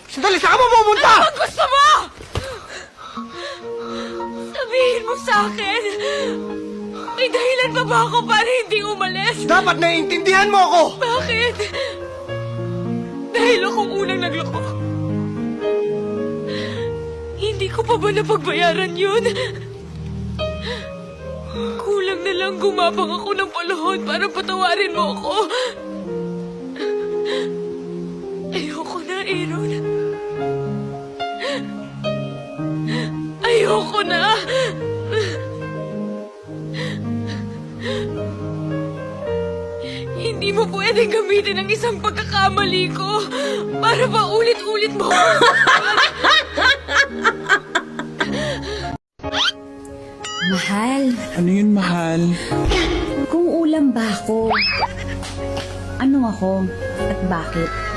Sandali, saan ka mo pumunta? Ano bang gusto mo? Sabihin mo sa akin. May dahilan pa ba ako para hindi umalis? Dapat naiintindihan mo ako! Bakit? Dahil akong unang nagloko. Hindi ko pa ba napagbayaran yun? Kulang na lang gumapang ako ng palahon para patawarin mo ako. Ayoko na, Aaron. Ayoko na. Hindi mo pwedeng gamitin ang isang pagkakamali ko para pa ulit-ulit mo. Mahal, Ano yun, mahal? kung ulam ba ako? Ano ako at bakit?